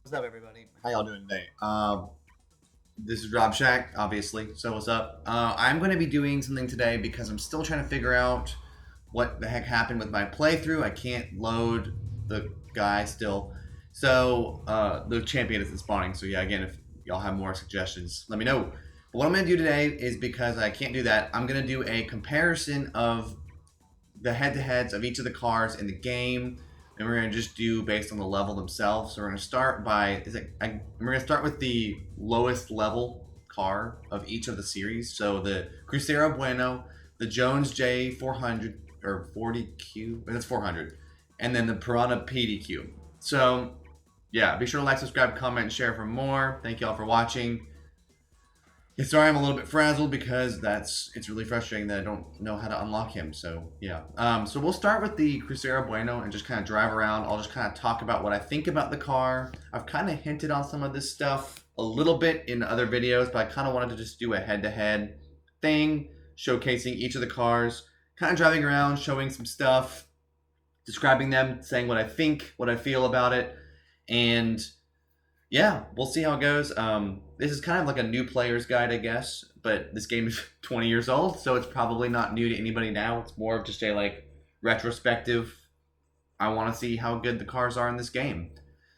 What's up, everybody? How y'all doing today? This is Rob Shack, obviously. So what's up? I'm going to be doing something today because I'm still trying to figure out what the heck happened with my playthrough. I can't load the guy still. So the champion isn't spawning. So yeah, again, if y'all have more suggestions, let me know. But what I'm going to do today is because I can't do that, I'm going to do a comparison of the head-to-heads of each of the cars in the game, and we're gonna just do based on the level themselves. So we're gonna start by we're gonna start with the lowest level car of each of the series. So the Crusero Bueno, the Jones J400 or 40Q, that's 400, and then the Piranha PDQ. So yeah, be sure to like, subscribe, comment, and share for more. Thank you all for watching. Yeah, sorry, I'm a little bit frazzled because it's really frustrating that I don't know how to unlock him. So yeah, so we'll start with the Crusero Bueno and just kind of drive around. I'll just kind of talk about what I think about the car. I've kind of hinted on some of this stuff a little bit in other videos, but I kind of wanted to just do a head-to-head thing, showcasing each of the cars, kind of driving around, showing some stuff, describing them, saying what I think, what I feel about it, and yeah, we'll see how it goes. This is kind of like a new player's guide, I guess, but this game is 20 years old, so it's probably not new to anybody now. It's more of just a like retrospective. I want to see how good the cars are in this game.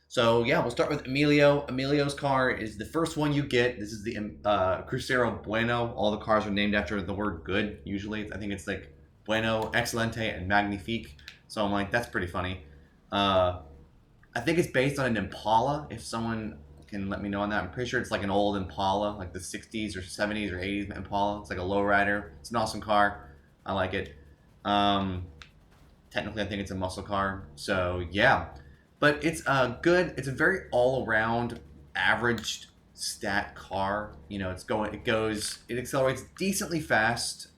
So yeah, we'll start with Emilio. Emilio's car is the first one you get. This is the Crusero Bueno. All the cars are named after the word good, usually. I think it's like Bueno, Excelente, and Magnifique. So I'm like, that's pretty funny. I think it's based on an Impala. If someone can let me know on that, I'm pretty sure it's like an old Impala, like the 60s or 70s or 80s Impala. It's like a lowrider. It's an awesome car. I like it. Technically, I think it's a muscle car. So yeah, but it's good. It's a very all-around, average stat car. You know, it accelerates decently fast.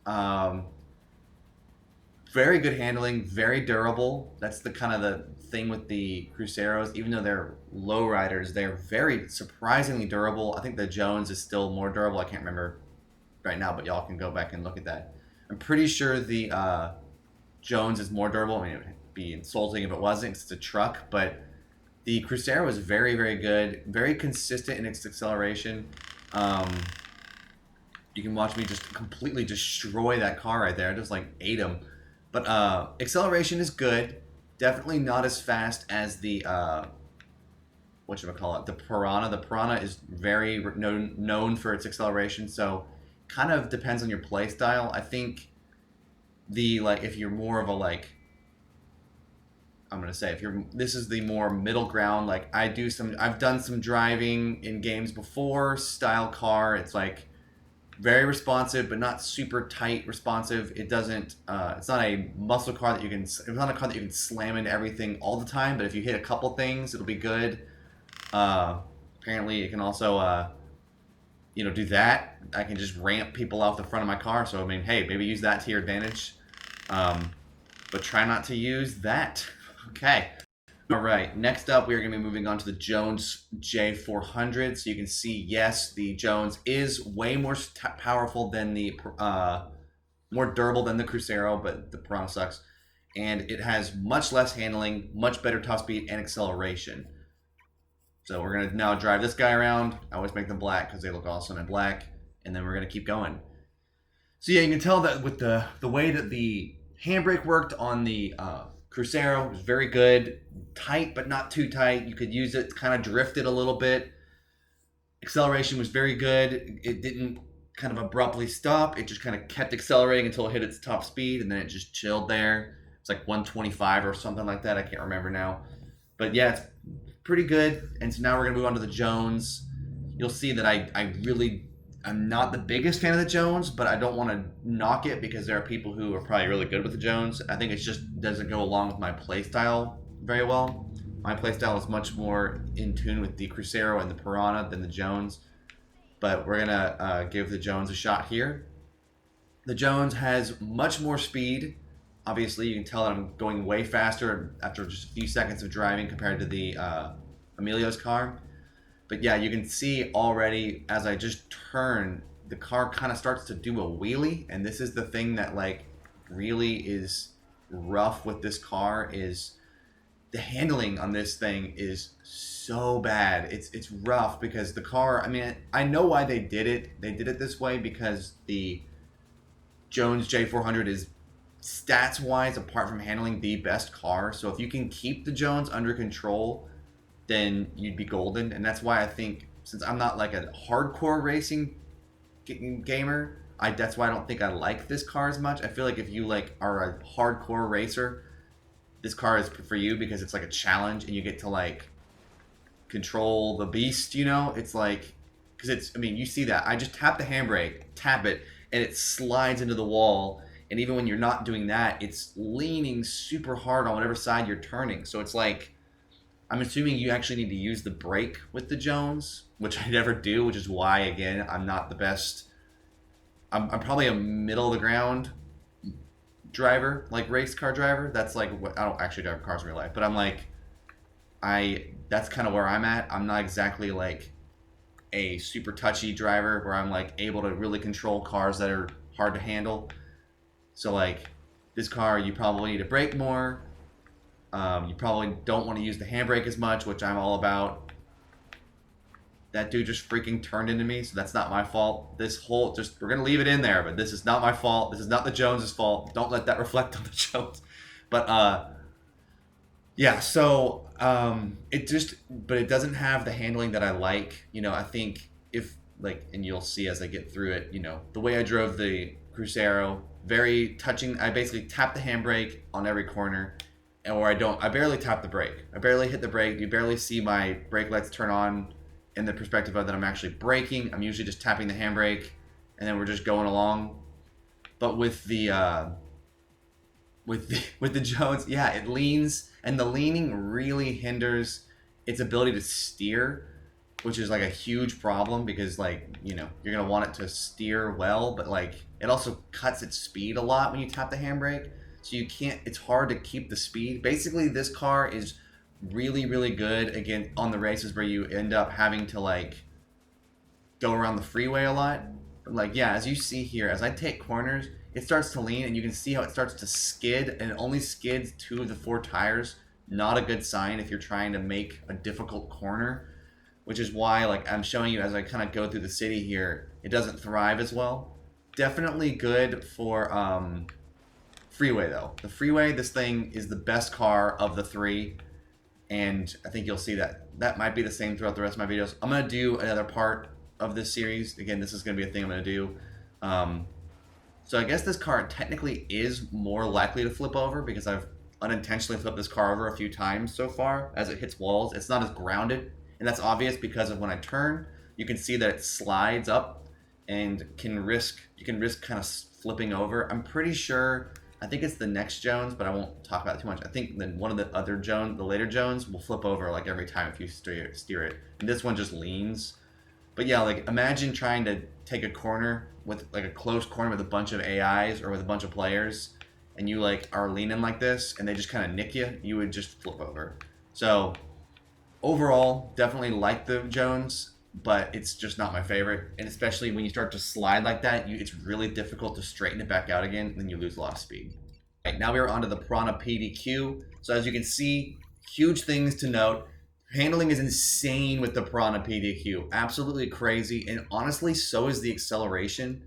Very good handling, very durable. That's the kind of the thing with the Cruceros. Even though they're low riders, they're very surprisingly durable. I think the Jones is still more durable. I can't remember right now, but y'all can go back and look at that. I'm pretty sure the Jones is more durable. I mean, it would be insulting if it wasn't, 'cause it's a truck, but the Crusero is very, very good, very consistent in its acceleration. You can watch me just completely destroy that car right there. I just like ate him. But acceleration is good. Definitely not as fast as the whatchamacallit, the Piranha. The Piranha is very known for its acceleration, so kind of depends on your play style. I think if you're more of a this is the more middle ground. Like I've done some driving in games before. Style car. It's like very responsive, but not super tight responsive. It doesn't. It's not a muscle car that you can. It's not a car that you can slam into everything all the time. But if you hit a couple things, it'll be good. Apparently, it can also, do that. I can just ramp people off the front of my car. So I mean, hey, maybe use that to your advantage. But try not to use that. Okay. All right, next up, we are going to be moving on to the Jones J400. So you can see, yes, the Jones is way more powerful than the, more durable than the Crusero, but the Piranha sucks. And it has much less handling, much better top speed, and acceleration. So we're going to now drive this guy around. I always make them black because they look awesome in black. And then we're going to keep going. So yeah, you can tell that with the way that the handbrake worked on the Crusero was very good, tight but not too tight. You could use it, kind of drifted a little bit. Acceleration was very good. It didn't kind of abruptly stop. It just kind of kept accelerating until it hit its top speed, and then it just chilled there. It's like 125 or something like that. I can't remember now. But yeah, it's pretty good. And so now we're going to move on to the Jones. You'll see that I'm not the biggest fan of the Jones, but I don't want to knock it because there are people who are probably really good with the Jones. I think it just doesn't go along with my playstyle very well. My playstyle is much more in tune with the Crusero and the Piranha than the Jones. But we're going to give the Jones a shot here. The Jones has much more speed. Obviously, you can tell that I'm going way faster after just a few seconds of driving compared to the Emilio's car. But yeah, you can see already as I just turn, the car kind of starts to do a wheelie. And this is the thing that really is rough with this car is the handling on this thing is so bad. It's rough because the car. I mean, I know why they did it. They did it this way because the Jones J400 is stats wise, apart from handling, the best car. So if you can keep the Jones under control, then you'd be golden. And that's why I think, since I'm not like a hardcore racing gamer, that's why I don't think I like this car as much. I feel like if you like are a hardcore racer, this car is for you because it's like a challenge and you get to like control the beast, you know? It's like, because it's, I mean, you see that. I just tap the handbrake, tap it, and it slides into the wall. And even when you're not doing that, it's leaning super hard on whatever side you're turning. So it's like, I'm assuming you actually need to use the brake with the Jones, which I never do, which is why, again, I'm not the best. I'm probably a middle of the ground driver, like race car driver. That's like what, I don't actually drive cars in real life, but I'm like, that's kind of where I'm at. I'm not exactly like a super touchy driver where I'm like able to really control cars that are hard to handle. So like this car, you probably need to brake more. You probably don't want to use the handbrake as much, which I'm all about. That dude just freaking turned into me, so that's not my fault. This whole, just, we're going to leave it in there, but this is not my fault. This is not the Joneses' fault. Don't let that reflect on the Jones. But, yeah, so, but it doesn't have the handling that I like. You know, I think if, like, and you'll see as I get through it, you know, the way I drove the Crusero, very touching. I basically tap the handbrake on every corner, or I barely tap the brake. I barely hit the brake. You barely see my brake lights turn on in the perspective of that I'm actually braking. I'm usually just tapping the handbrake, and then we're just going along. But with the Jones, yeah, it leans, and the leaning really hinders its ability to steer, which is like a huge problem because, like, you know, you're gonna want it to steer well, but like it also cuts its speed a lot when you tap the handbrake. So you can't. It's hard to keep the speed. Basically, this car is really, really good again on the races where you end up having to like go around the freeway a lot. But like, yeah, as you see here, as I take corners, it starts to lean, and you can see how it starts to skid, and it only skids 2 of the 4 tires. Not a good sign if you're trying to make a difficult corner, which is why, like, I'm showing you as I kind of go through the city here, it doesn't thrive as well. Definitely good for freeway though. The freeway, this thing is the best car of the 3. And I think you'll see that that might be the same throughout the rest of my videos. I'm going to do another part of this series. Again, this is going to be a thing I'm going to do. So I guess this car technically is more likely to flip over because I've unintentionally flipped this car over a few times so far as it hits walls. It's not as grounded. And that's obvious because of when I turn, you can see that it slides up and you can risk kind of flipping over. I'm pretty sure, I think it's the next Jones, but I won't talk about it too much. I think then one of the other Jones, the later Jones, will flip over like every time if you steer it. And this one just leans. But yeah, like imagine trying to take a corner with like a close corner with a bunch of AIs or with a bunch of players, and you like are leaning like this, and they just kind of nick you. You would just flip over. So overall, definitely like the Jones, but it's just not my favorite. And especially when you start to slide like that, it's really difficult to straighten it back out again, and then you lose a lot of speed. Right, now we are onto the Piranha PDQ. So as you can see, huge things to note. Handling is insane with the Piranha PDQ. Absolutely crazy. And honestly, so is the acceleration.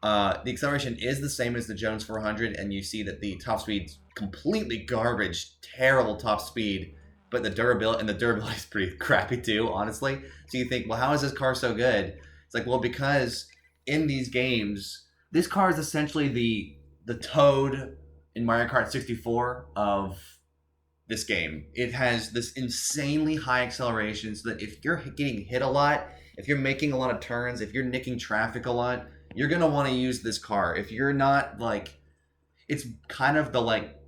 The acceleration is the same as the Jones 400, and you see that the top speed's completely garbage, terrible top speed. But the durability is pretty crappy too, honestly. So you think, well, how is this car so good? It's like, well, because in these games, this car is essentially the Toad in Mario Kart 64 of this game. It has this insanely high acceleration so that if you're getting hit a lot, if you're making a lot of turns, if you're nicking traffic a lot, you're going to want to use this car. If you're not, like, it's kind of the, like,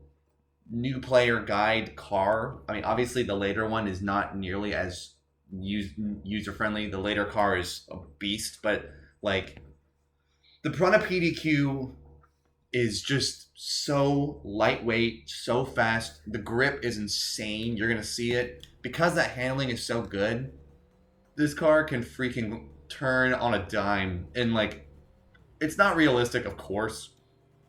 new player guide car. I mean, obviously the later one is not nearly as user friendly. The later car is a beast, but like the Piranha PDQ is just so lightweight, so fast. The grip is insane. You're gonna see it because that handling is so good. This car can freaking turn on a dime, and like, it's not realistic, of course.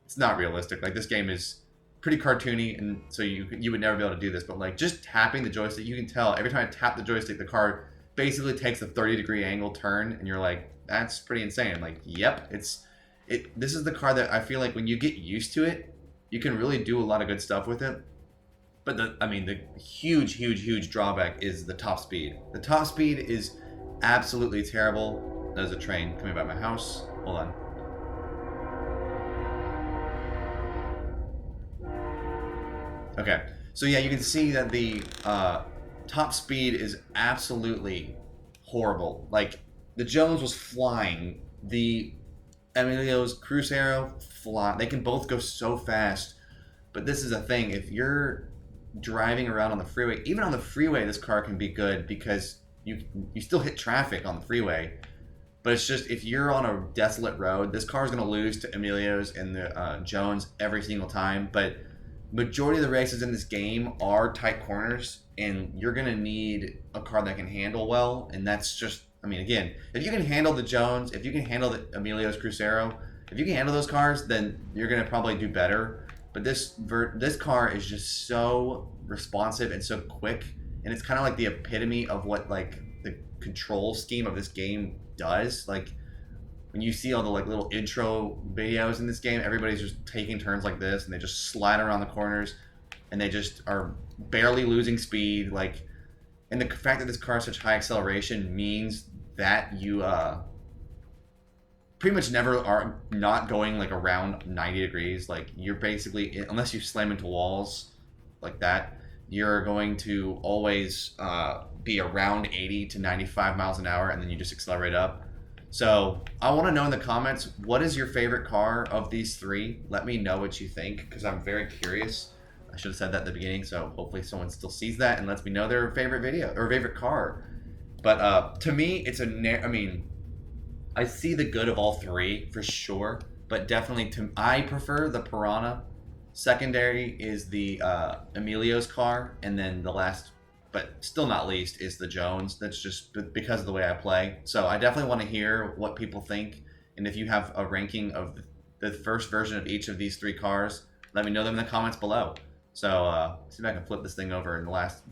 It's not realistic. Like, this game is pretty cartoony, and so you would never be able to do this. But like just tapping the joystick, you can tell every time I tap the joystick, the car basically takes a 30-degree angle turn, and you're like, that's pretty insane. I'm like, yep, this is the car that I feel like when you get used to it, you can really do a lot of good stuff with it. But the huge drawback is the top speed. The top speed is absolutely terrible. There's a train coming by my house. Hold on. Okay, so yeah, you can see that the top speed is absolutely horrible. Like, the Jones was flying. The Emilio's Crusero fly. They can both go so fast. But this is a thing. If you're driving around on the freeway, even on the freeway, this car can be good because you still hit traffic on the freeway. But it's just, if you're on a desolate road, this car is going to lose to Emilio's and the Jones every single time. But majority of the races in this game are tight corners, and you're going to need a car that can handle well. And that's just, again, if you can handle the Jones, if you can handle the Emilio's Crusero, if you can handle those cars, then you're going to probably do better. But this car is just so responsive and so quick, and it's kind of like the epitome of what like the control scheme of this game does. Like, when you see all the like little intro videos in this game, everybody's just taking turns like this, and they just slide around the corners, and they just are barely losing speed. Like, and the fact that this car has such high acceleration means that you pretty much never are not going like around 90 degrees. Like, you're basically, unless you slam into walls like that, you're going to always be around 80 to 95 miles an hour, and then you just accelerate up. So I want to know in the comments, what is your favorite car of these three? Let me know what you think, because I'm very curious. I should have said that at the beginning, so hopefully someone still sees that and lets me know their favorite video or favorite car. But to me, it's I see the good of all three for sure, but definitely I prefer the Piranha. Secondary is the Emilio's car, and then the last, but still not least, is the Jones. That's just because of the way I play. So I definitely want to hear what people think, and if you have a ranking of the first version of each of these three cars, let me know them in the comments below. So see if I can flip this thing over in the last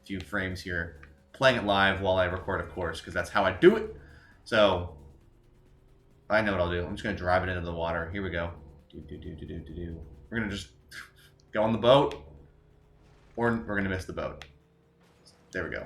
few frames here, playing it live while I record, of course, because that's how I do it. So I know what I'll do. I'm just going to drive it into the water. Here we go. We're going to just go on the boat, or we're going to miss the boat. There we go.